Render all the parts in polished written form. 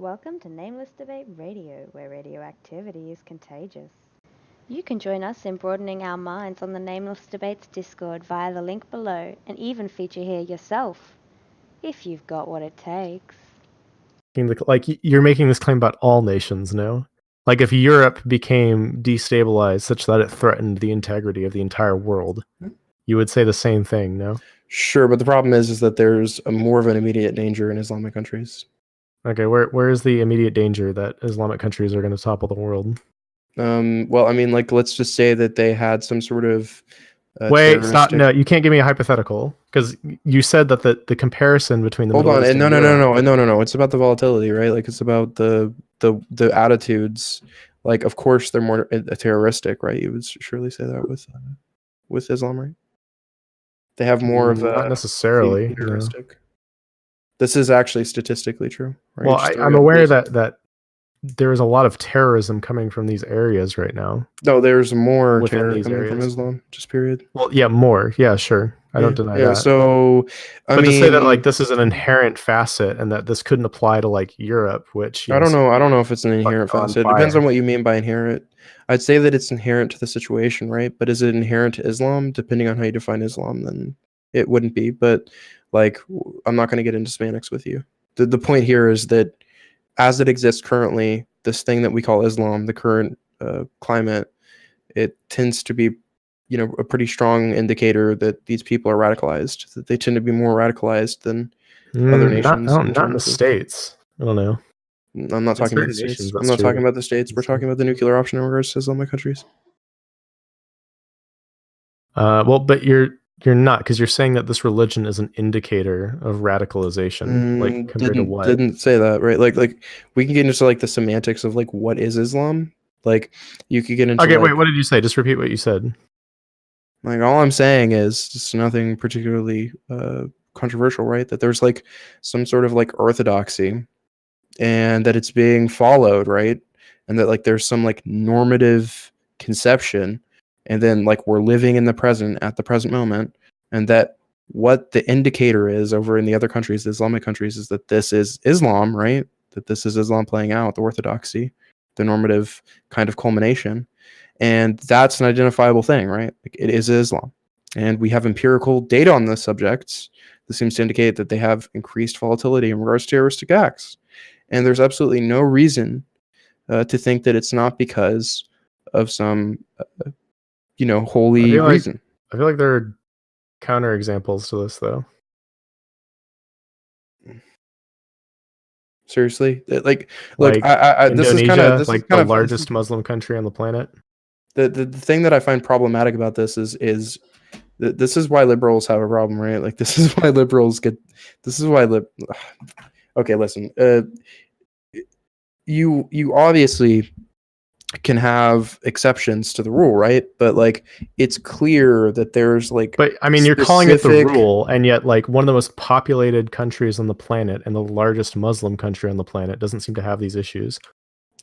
Welcome to Nameless Debate Radio, where radioactivity is contagious. You can join us in broadening our minds on the Nameless Debates Discord via the link below, and even feature here yourself, if you've got what it takes. Like, you're making this claim about all nations, no? Like, if Europe became destabilized such that it threatened the integrity of the entire world, you would say the same thing, no? Sure, but the problem is that there's more of an immediate danger in Islamic countries. Okay, where is the immediate danger that Islamic countries are going to topple the world? Well, I mean, like, let's just say that they had some sort of Wait, stop! No, you can't give me a hypothetical, because you said that the comparison between the Middle East and no. It's about the volatility, right? Like, it's about the attitudes. Like, of course, they're more terroristic, right? You would surely say that with Islam, right? They have more of a not necessarily terroristic. No. This is actually statistically true. Right? Well, I'm aware that there is a lot of terrorism coming from these areas right now. No, there's more terror coming from Islam, just period. Well, yeah, more. Yeah, sure. I don't deny that. So, I mean, to say that, like, this is an inherent facet and that this couldn't apply to, like, Europe, which... I don't know if it's an inherent facet. It depends on what you mean by inherent. I'd say that it's inherent to the situation, right? But is it inherent to Islam? Depending on how you define Islam, then it wouldn't be. But, like, I'm not going to get into semantics with you. The point here is that as it exists currently, this thing that we call Islam, the current climate, it tends to be, a pretty strong indicator that these people are radicalized, that they tend to be more radicalized than other nations. Not in the States. I don't know. I'm not talking about the States. I'm not talking about the States. We're talking about the nuclear option in regards to Islamic countries. Well, but you're not, because you're saying that this religion is an indicator of radicalization. Like, compared to what? Didn't say that, right? Like we can get into like the semantics of like what is Islam. Like, you could get into. Okay, wait. What did you say? Just repeat what you said. Like, all I'm saying is just nothing particularly controversial, right? That there's like some sort of like orthodoxy, and that it's being followed, right? And that like there's some like normative conception. And then, like, we're living in the present at the present moment, and that what the indicator is over in the other countries, the Islamic countries, is that this is Islam, right? That this is Islam playing out, the orthodoxy, the normative kind of culmination. And that's an identifiable thing, right? Like, it is Islam. And we have empirical data on this subject that seems to indicate that they have increased volatility in regards to terroristic acts. And there's absolutely no reason to think that it's not because of some... holy reason. I feel like there are counterexamples to this, though. Seriously, look, Indonesia, this is kind of the largest Muslim country on the planet. The thing that I find problematic about this is this is why liberals have a problem, right? Like, this is why liberals get. This is why Okay, listen. You obviously can have exceptions to the rule, right? But like, it's clear that there's like... But I mean, you're calling it the rule, and yet like one of the most populated countries on the planet and the largest Muslim country on the planet doesn't seem to have these issues.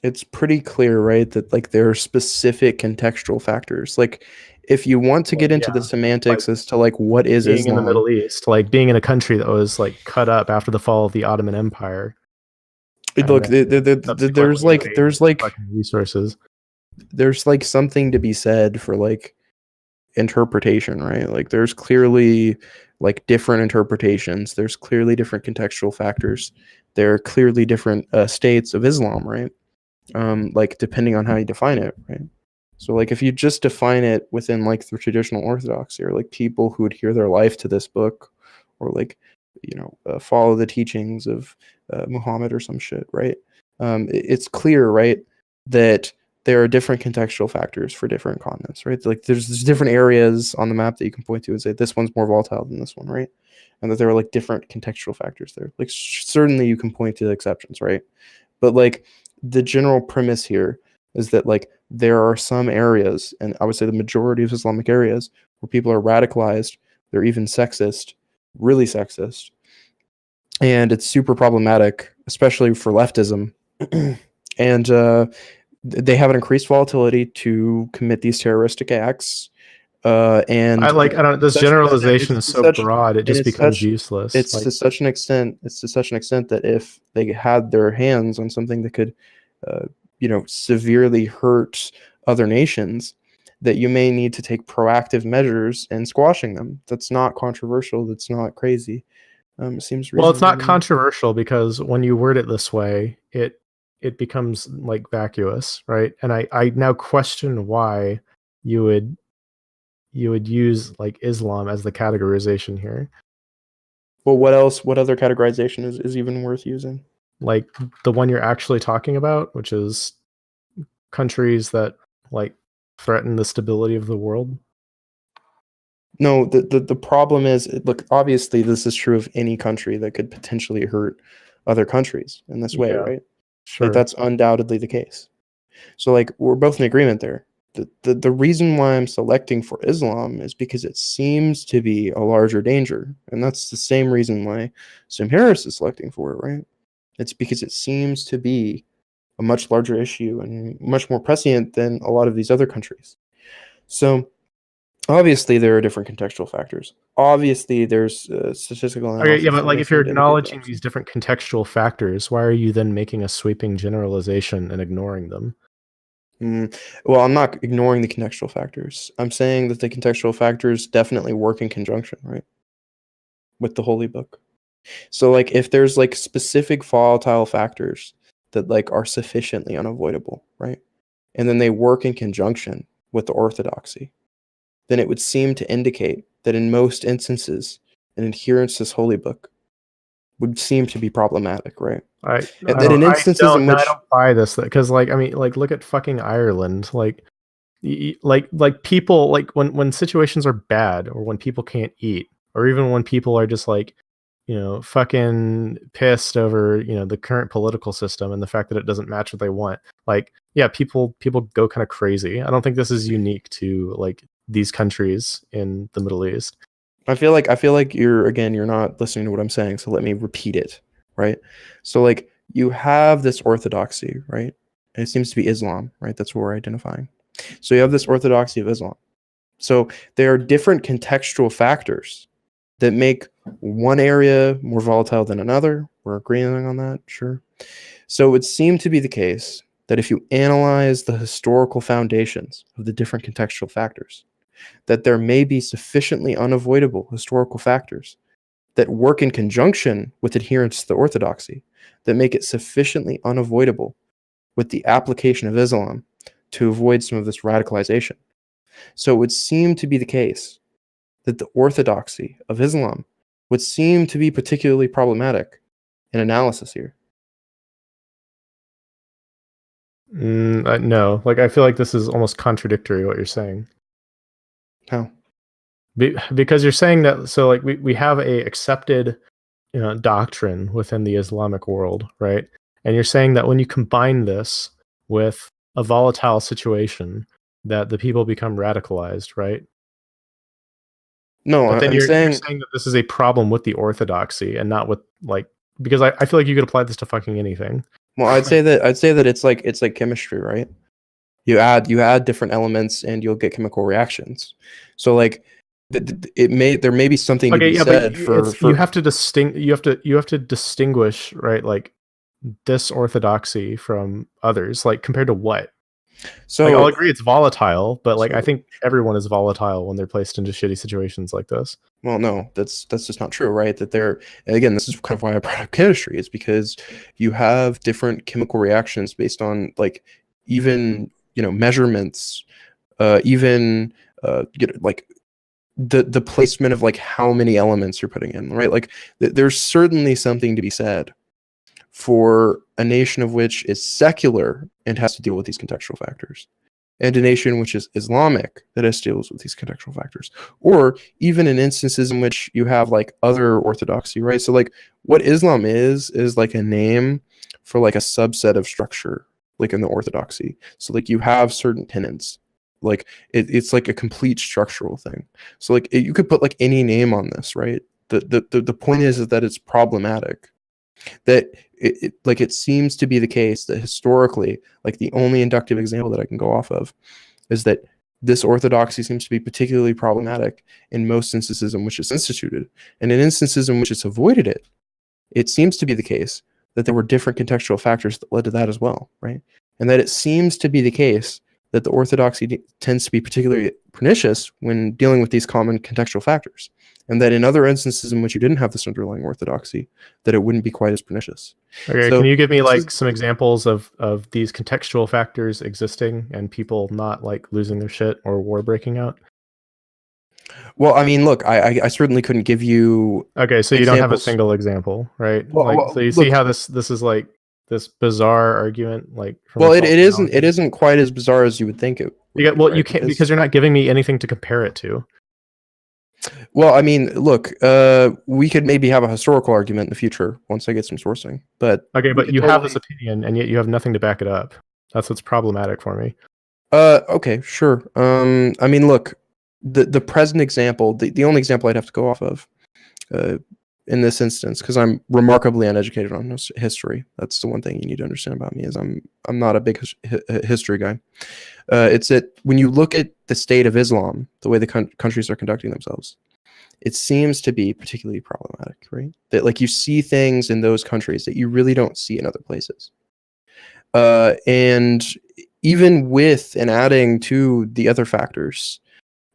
It's pretty clear, right, that like there are specific contextual factors. Like, if you want to get into the semantics as to like what is being Islam... in the Middle East, like being in a country that was like cut up after the fall of the Ottoman Empire. Look, there's like resources. There's like something to be said for like interpretation, right? Like, there's clearly like different interpretations. There's clearly different contextual factors. There are clearly different states of Islam, right? Like, depending on how you define it, right? So like, if you just define it within like the traditional orthodoxy, or like people who adhere their life to this book, or like, follow the teachings of Muhammad or some shit, right? It's clear, right, that there are different contextual factors for different continents, right? Like, there's different areas on the map that you can point to and say this one's more volatile than this one, right? And that there are like different contextual factors there. Like, certainly you can point to exceptions, right? But like, the general premise here is that like there are some areas, and I would say the majority of Islamic areas, where people are radicalized, they're even sexist, really sexist, and it's super problematic, especially for leftism. And they have an increased volatility to commit these terroristic acts, And I don't. This such an extent- generalization it's is to so such- broad; it and just it's becomes such- useless. It's Like, to such an extent. It's to such an extent that if they had their hands on something that could, severely hurt other nations, that you may need to take proactive measures in squashing them. That's not controversial. That's not crazy. It seems reasonable. well, it's not to me. controversial because when you word it this way, it becomes like vacuous, right? And I now question why you would use like Islam as the categorization here. Well, what else? What other categorization is even worth using? Like the one you're actually talking about, which is countries that like threaten the stability of the world. No, the problem is, look, obviously this is true of any country that could potentially hurt other countries in this way, Yeah, right? Sure. Like that's undoubtedly the case. So like we're both in agreement there. The reason why I'm selecting for Islam is because it seems to be a larger danger. And that's the same reason why Sam Harris is selecting for it, right? It's because it seems to be a much larger issue and much more prescient than a lot of these other countries. So obviously there are different contextual factors. Obviously there's statistical analysis. Okay, yeah, but like if you're that makes acknowledging that these different contextual factors, why are you then making a sweeping generalization and ignoring them? Well, I'm not ignoring the contextual factors. I'm saying that the contextual factors definitely work in conjunction, right, with the Holy Book. So, like, if there's like specific volatile factors that like are sufficiently unavoidable, right, and then they work in conjunction with the orthodoxy, then it would seem to indicate that in most instances, an adherence to this Holy Book would seem to be problematic, right? I And then in instances in which I don't buy this because like I mean like look at fucking Ireland, like like people, like when situations are bad or when people can't eat or even when people are just like fucking pissed over the current political system and the fact that it doesn't match what they want, like yeah, people go kind of crazy. I don't think this is unique to like these countries in the Middle East. I feel like you're not listening to what I'm saying, so let me repeat it, right? So like you have this orthodoxy, right? And it seems to be Islam, right? That's what we're identifying. So you have this orthodoxy of Islam. So there are different contextual factors that make one area more volatile than another. We're agreeing on that, sure. So it would seem to be the case that if you analyze the historical foundations of the different contextual factors, that there may be sufficiently unavoidable historical factors that work in conjunction with adherence to the orthodoxy that make it sufficiently unavoidable with the application of Islam to avoid some of this radicalization. So it would seem to be the case that the orthodoxy of Islam would seem to be particularly problematic in analysis here. No, like I feel like this is almost contradictory what you're saying. How? Because you're saying that, so like we have a accepted doctrine within the Islamic world, right? And you're saying that when you combine this with a volatile situation, that the people become radicalized, right? No, But then I'm you're saying saying that this is a problem with the orthodoxy and not with like, because I feel like you could apply this to fucking anything. well, I'd say that it's like chemistry, right? You add different elements and you'll get chemical reactions. So like there may be something to be said for you have to distinguish, right, like this orthodoxy from others, like compared to what? so like, I'll agree it's volatile, but like so- I think everyone is volatile when they're placed into shitty situations like this. well, no, that's just not true, right? That they're, again, this is kind of why I brought up chemistry, is because you have different chemical reactions based on like even measurements, even like the placement of like how many elements you're putting in, right? Like there's certainly something to be said for a nation of which is secular and has to deal with these contextual factors, and a nation which is Islamic that has to deal with these contextual factors, or even in instances in which you have like other orthodoxy, right? So like what Islam is like a name for like a subset of structure, like in the orthodoxy. So like you have certain tenets, like it's like a complete structural thing. So like you could put like any name on this, right? The point is that it's problematic, that it seems to be the case that historically, like the only inductive example that I can go off of is that this orthodoxy seems to be particularly problematic in most instances in which it's instituted. And in instances in which it's avoided it, it seems to be the case that there were different contextual factors that led to that as well, right? And that it seems to be the case that the orthodoxy tends to be particularly pernicious when dealing with these common contextual factors. And that in other instances in which you didn't have this underlying orthodoxy, that it wouldn't be quite as pernicious. Okay, So can you give me like some examples of these contextual factors existing and people not like losing their shit or war breaking out? Well, I mean, look, I certainly couldn't give you. Okay, so you don't have a examples. single example, right? Well, so you look, see how this is like this bizarre argument, like from well, a it isn't. theology? It isn't quite as bizarre as you would think it. Would You be, well, right? you can't because you're not giving me anything to compare it to. Well, I mean, look, we could maybe have a historical argument in the future once I get some sourcing. But Okay, we but could you have totally- this opinion, and yet you have nothing to back it up. That's what's problematic for me. Okay, sure. I mean, look, the present example, the only example I'd have to go off of, in this instance, because I'm remarkably uneducated on history. That's the one thing you need to understand about me is I'm not a big history guy. It's that when you look at the state of Islam, the way the countries are conducting themselves, it seems to be particularly problematic, right? That like you see things in those countries that you really don't see in other places. And even with and adding to the other factors,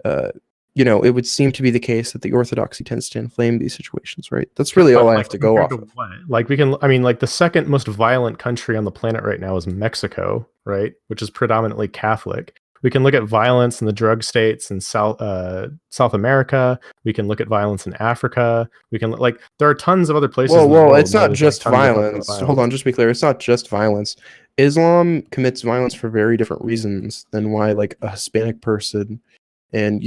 it would seem to be the case that the orthodoxy tends to inflame these situations, right? That's really all I have to go off of. Like the second most violent country on the planet right now is Mexico, right? Which is predominantly Catholic. We can look at violence in the drug states in South America. We can look at violence in Africa. We can there are tons of other places. Well, it's not just violence. Hold on, just to be clear, it's not just violence. Islam commits violence for very different reasons than why like a Hispanic person and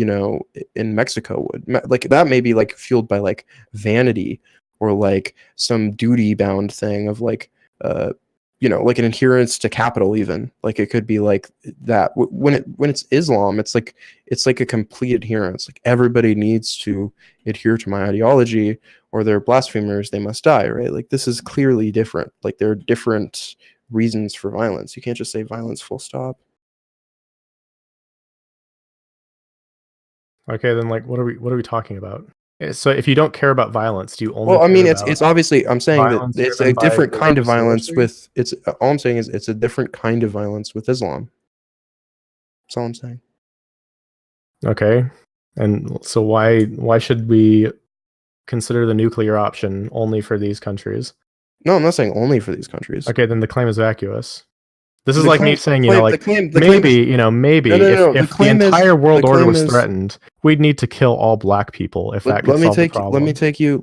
in Mexico would like that may be like fueled by like vanity or like some duty bound thing of like like an adherence to capital. Even like it could be like that when it's Islam, it's like a complete adherence. Like everybody needs to adhere to my ideology or they're blasphemers, they must die, right? Like this is clearly different. Like there are different reasons for violence. You can't just say violence full stop. Okay, then like what are we talking about? So if you don't care about violence, do you only? Well, I mean, it's obviously I'm saying that it's a different kind of violence with it's all I'm saying is it's a different kind of violence with Islam. That's all I'm saying. Okay. And so why should we consider the nuclear option only for these countries? No, I'm not saying only for these countries. Okay, then the claim is vacuous. This is The like claim- me saying, the claim- the claim- the claim is- maybe No, if the the claim is- entire world the order claim was is- threatened, we'd need to kill all black people if that could solve the problem. Let me take you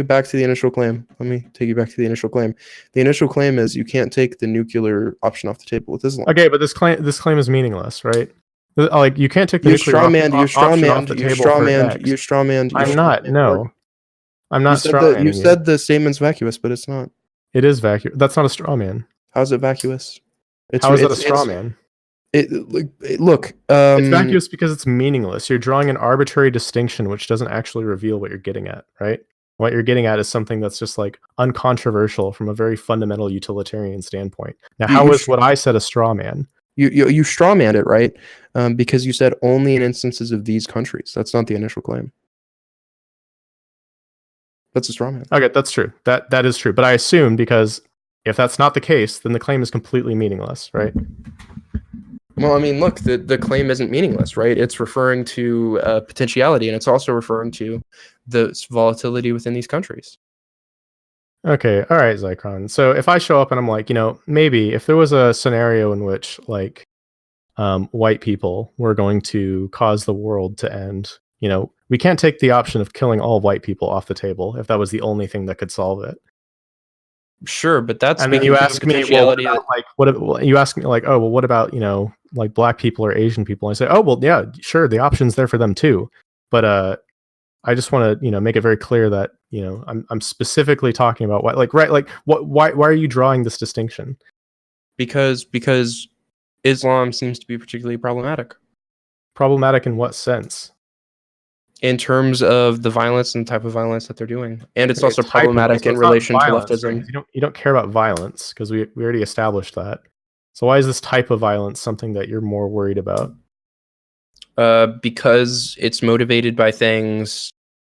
back to the initial claim. Let me take you back to the initial claim. The initial claim is you can't take the nuclear option off the table with Islam. Okay, but this claim is meaningless, right? Like you can't take the nuclear option off the table for X. You strawman. I'm not. No, I'm not strawmanning. You said the statement's vacuous, but it's not. It is vacuous. That's not a straw man. How's it vacuous? How is it a straw man? Look, it's vacuous because it's meaningless. You're drawing an arbitrary distinction which doesn't actually reveal what you're getting at, right? What you're getting at is something that's just like uncontroversial from a very fundamental utilitarian standpoint. Now, how is what I said a straw man? You strawmanned it, right? Because you said only in instances of these countries. That's not the initial claim. That's a straw man. Okay, that's true. That is true. But I assume because if that's not the case, then the claim is completely meaningless, right? Well, I mean, look, the claim isn't meaningless, right? It's referring to potentiality, and it's also referring to the volatility within these countries. Okay, all right, Zychron. So if I show up and I'm like, maybe if there was a scenario in which like white people were going to cause the world to end, we can't take the option of killing all white people off the table if that was the only thing that could solve it. Sure, but that's. I mean, you ask me, you ask me like, oh, well, what about like black people or Asian people? And I say, oh, well, yeah, sure, the option's there for them too. But I just want to make it very clear that I'm specifically talking about why are you drawing this distinction? Because Islam seems to be particularly problematic. Problematic in what sense? In terms of the violence and the type of violence that they're doing, and it's also problematic in relation to leftism. You don't care about violence because we already established that. So why is this type of violence something that you're more worried about? Because it's motivated by things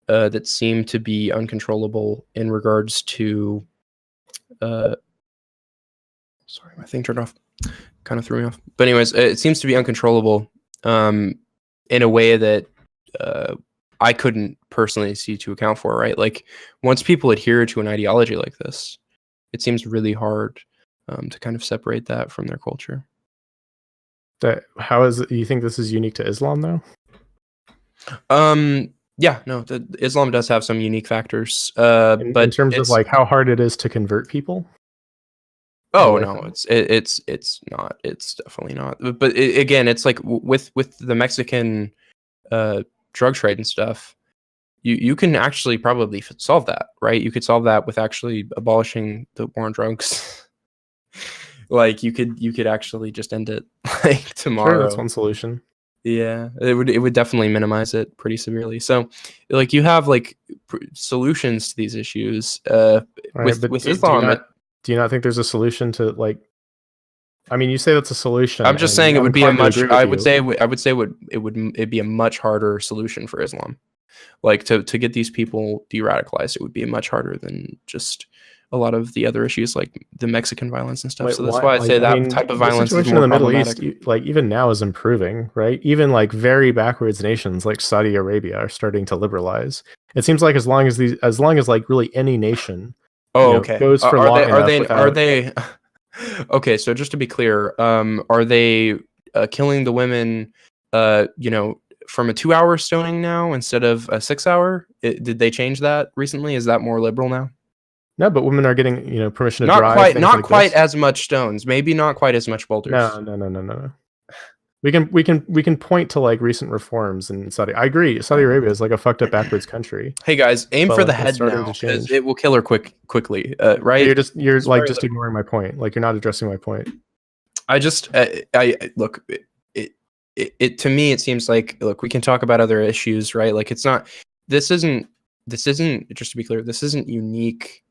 that seem to be uncontrollable in regards to. Sorry, my thing turned off. Kind of threw me off. But anyways, it seems to be uncontrollable in a way that I couldn't personally see to account for, right? Like, once people adhere to an ideology like this, it seems really hard to kind of separate that from their culture. How is it, you think this is unique to Islam, though? Yeah, no, Islam does have some unique factors. But in terms of like how hard it is to convert people. Oh no, it's not. It's definitely not. But again, it's like with the Mexican drug trade and stuff. You can actually probably solve that, right? You could solve that with actually abolishing the war on drugs. Like you could actually just end it like tomorrow. Sure, that's one solution. Yeah, it would definitely minimize it pretty severely. So, like you have like solutions to these issues. With Islam, do you not think there's a solution to like? I mean, you say that's a solution. I'm just saying it would be a much. It'd be a much harder solution for Islam. Like to get these people de-radicalized, it would be much harder than just a lot of the other issues like the Mexican violence and stuff. So that's why I say that type of violence is more problematic. The situation in the Middle East, like even now, is improving, right? Even like very backwards nations like Saudi Arabia are starting to liberalize. It seems like as long as like really any nation, okay, goes for long enough. Are they? Okay, so just to be clear, are they killing the women? From a 2-hour stoning now instead of a 6-hour? Did they change that recently? Is that more liberal now? No, but women are getting permission to drive. Not quite as much stones. Maybe not quite as much boulders. No. We can point to like recent reforms in Saudi. I agree. Saudi Arabia is like a fucked up backwards country. Hey guys, aim for the head now because it will kill her quickly. Right? You're just ignoring my point. Like you're not addressing my point. I look. It to me it seems like, look, we can talk about other issues, right? Like this isn't just to be clear, this isn't unique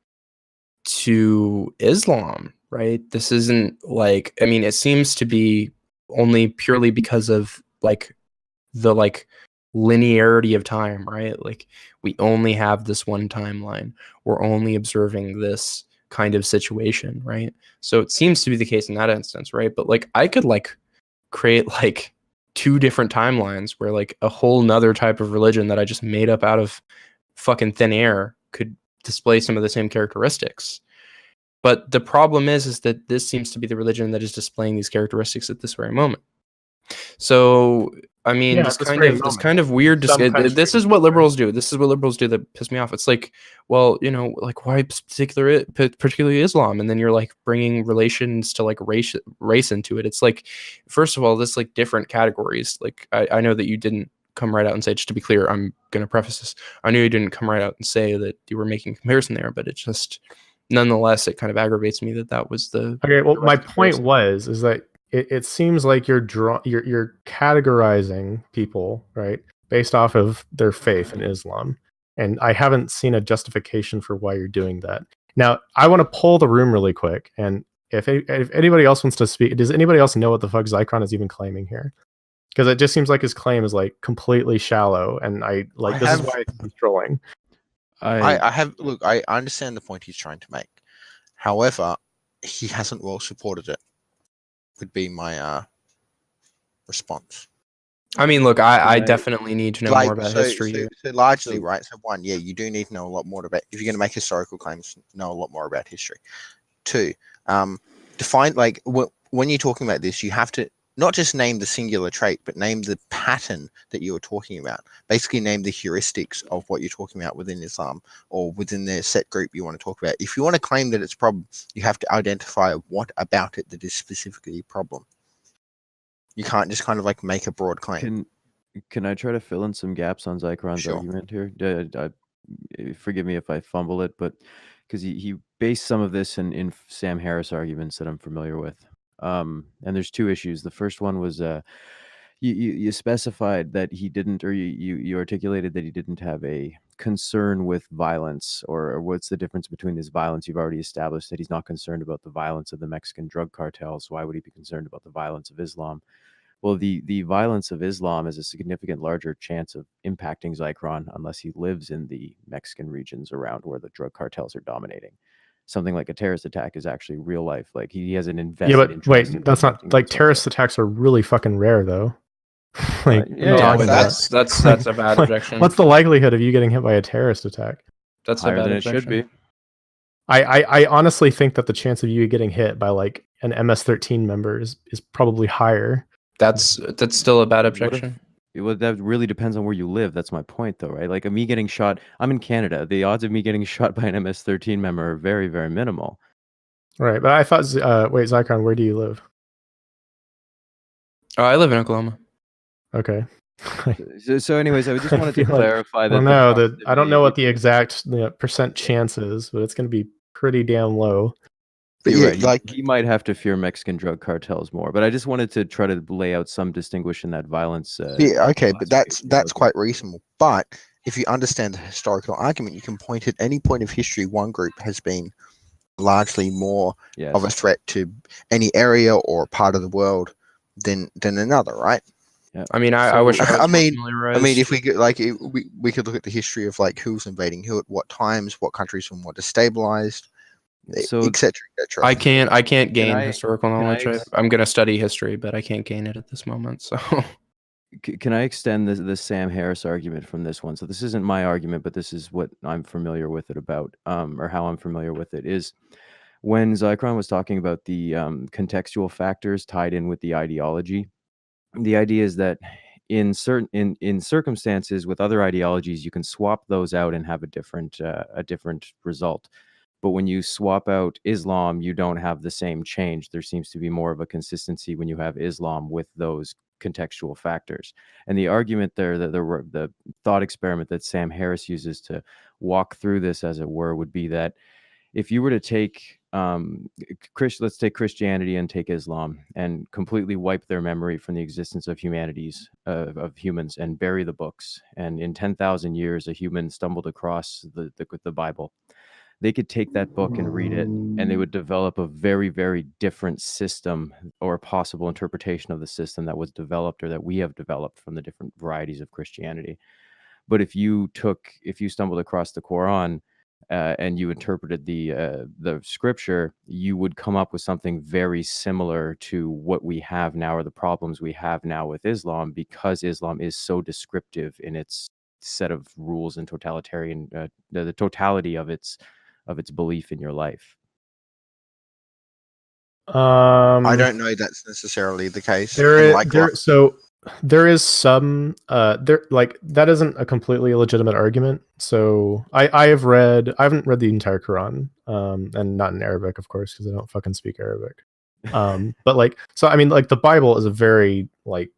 to Islam, right? This isn't like, I mean, it seems to be only purely because of like the like linearity of time, right? Like we only have this one timeline. We're only observing this kind of situation, right? So it seems to be the case in that instance, right? But like I could like create like 2 different timelines where like a whole nother type of religion that I just made up out of fucking thin air could display some of the same characteristics. But the problem is that this seems to be the religion that is displaying these characteristics at this very moment. So I mean, this kind of weird. This is what liberals do. This is what liberals do that piss me off. It's like, well, like why particularly Islam, and then you're like bringing relations to like race into it. It's like, first of all, this like different categories. Like I know that you didn't come right out and say. Just to be clear, I'm gonna preface this. I knew you didn't come right out and say that you were making a comparison there, but it's just nonetheless it kind of aggravates me that was the. Okay, well, my point is that. It seems like you're categorizing people, right, based off of their faith in Islam, and I haven't seen a justification for why you're doing that. Now, I want to poll the room really quick, and if anybody else wants to speak, does anybody else know what the fuck Zycron is even claiming here? Because it just seems like his claim is like completely shallow, and is why he's trolling. I understand the point he's trying to make. However, he hasn't well supported it. Would be my response. I mean, look, I definitely need to know more about history. So largely, right? So one, yeah, you do need to know a lot more about, if you're going to make historical claims, know a lot more about history. 2, define, like, when you're talking about this, you have to not just name the singular trait, but name the pattern that you were talking about. Basically, name the heuristics of what you're talking about within Islam or within the set group you want to talk about. If you want to claim that it's a problem, you have to identify what about it that is specifically a problem. You can't just kind of like make a broad claim. Can I try to fill in some gaps on Zycron's argument here? Forgive me if I fumble it, but because he based some of this in Sam Harris arguments that I'm familiar with. And there's 2 issues. The first one was you specified that he didn't, or you articulated that he didn't have a concern with violence, or what's the difference between this violence? You've already established that he's not concerned about the violence of the Mexican drug cartels. Why would he be concerned about the violence of Islam? Well, the violence of Islam is a significant larger chance of impacting Zychron unless he lives in the Mexican regions around where the drug cartels are dominating. Something like a terrorist attack is actually real life. Like he has an invested Yeah, but interest in wait, that's not protecting like those terrorist areas. attacks are really fucking rare though. Like, what are you yeah, talking but about? that's a bad Like, objection. what's the likelihood of you getting hit by a terrorist attack? That's a higher bad than objection. it should be. I honestly think that the chance of you getting hit by like an MS-13 member is probably higher. That's still a bad What objection. Well, that really depends on where you live. That's my point, though, right? Like me getting shot. I'm in Canada. The odds of me getting shot by an MS-13 member are very, very minimal. Right, but I thought, wait, Zychron, where do you live? Oh, I live in Oklahoma. Okay. So anyways, I just wanted to feel like- clarify that. I don't know what the exact percent chance is, but it's going to be pretty damn low. But You're yeah, right. like He might have to fear Mexican drug cartels more, but I just wanted to try to lay out some distinguish in that violence. yeah, okay, but that's classification. quite reasonable. But if you understand the historical argument, you can point at any point of history one group has been largely more Yes. of a threat to any area or part of the world than another, right? Yeah. I mean, I wish I was I mean, more familiarized. I mean, if we could, like, we could look at the history of like who's invading who at what times, what countries were more destabilized, So etc., etc. I can't gain I- historical can I knowledge. I'm going to study history, but I can't gain it at this moment. So can I extend the Sam Harris argument from this one? So this isn't my argument, but this is what I'm familiar with it about, or how I'm familiar with it is when Zychron was talking about the contextual factors tied in with the ideology. The idea is that in certain in circumstances with other ideologies, you can swap those out and have a different result. But when you swap out Islam, you don't have the same change. There seems to be more of a consistency when you have Islam with those contextual factors. And the argument there, the thought experiment that Sam Harris uses to walk through this, as it were, would be that if you were to take let's take Christianity and take Islam and completely wipe their memory from the existence of humanities, of humans, and bury the books, and in 10,000 years a human stumbled across the Bible, they could take that book and read it, and they would develop a very, very different system or possible interpretation of the system that was developed or that we have developed from the different varieties of Christianity. But if you stumbled across the Quran and you interpreted the scripture, you would come up with something very similar to what we have now, or the problems we have now with Islam, because Islam is so descriptive in its set of rules and totalitarian, the totality of its belief in your life. I don't know that's necessarily the case. So there is some there, like, that isn't a completely legitimate argument. So I haven't read the entire Quran, and not in Arabic, of course, because I don't fucking speak Arabic. But like, so I mean, like, the Bible is a very, like,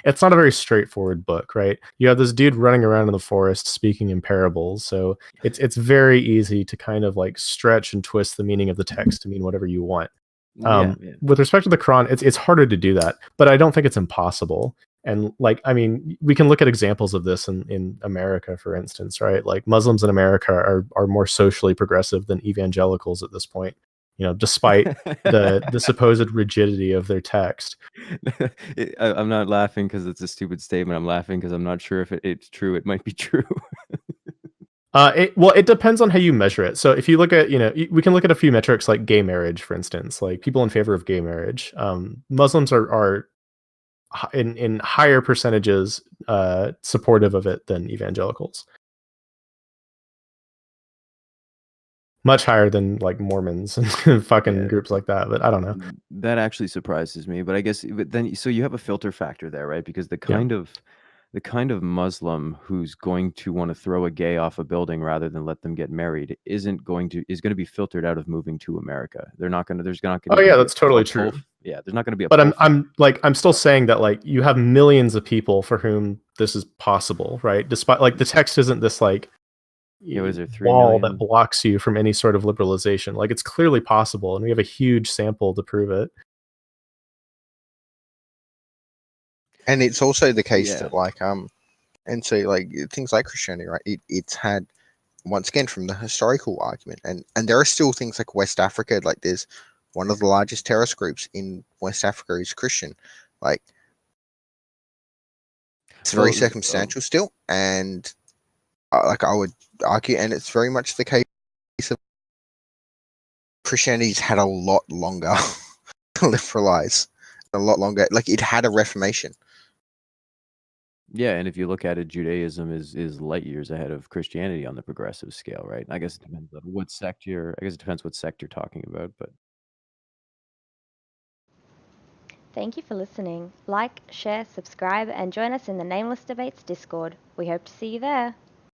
it's not a very straightforward book, right? You have this dude running around in the forest speaking in parables, so it's very easy to kind of like stretch and twist the meaning of the text to mean whatever you want. With respect to the Quran, it's harder to do that, but I don't think it's impossible. And like, I mean, we can look at examples of this in America, for instance, right? Like, Muslims in America are more socially progressive than evangelicals at this point, despite the supposed rigidity of their text. I'm not laughing because it's a stupid statement. I'm laughing because I'm not sure if it's true. It might be true. It depends on how you measure it. So if you look at, we can look at a few metrics like gay marriage, for instance, like people in favor of gay marriage. Muslims are in higher percentages supportive of it than evangelicals. Much higher than like Mormons and fucking groups like that, but I don't know. That actually surprises me, but I guess, but then, so you have a filter factor there, right? Because the kind of Muslim who's going to want to throw a gay off a building rather than let them get married is going to be filtered out of moving to America. There's not going to. Oh yeah, that's totally true. Yeah, there's not going to be a. But I'm still saying that, like, you have millions of people for whom this is possible, right? Despite, like, the text isn't this like was there 3 wall million? that blocks you from any sort of liberalization. Like, it's clearly possible, and we have a huge sample to prove it. And it's also the case that, like, and so, like, things like Christianity, right? It's had, once again, from the historical argument, and there are still things like West Africa. Like, there's one of the largest terrorist groups in West Africa is Christian. Like, it's very Well, circumstantial still, and like I would argue, and it's very much the case of Christianity's had a lot longer to liberalize, a lot longer. Like, it had a Reformation. yeah, and if you look at it, Judaism is light years ahead of Christianity on the progressive scale, right? I guess it depends on what sect you're. I guess it depends what sect you're talking about, but. Thank you for listening. Like, share, subscribe, and join us in the Nameless Debates Discord. We hope to see you there.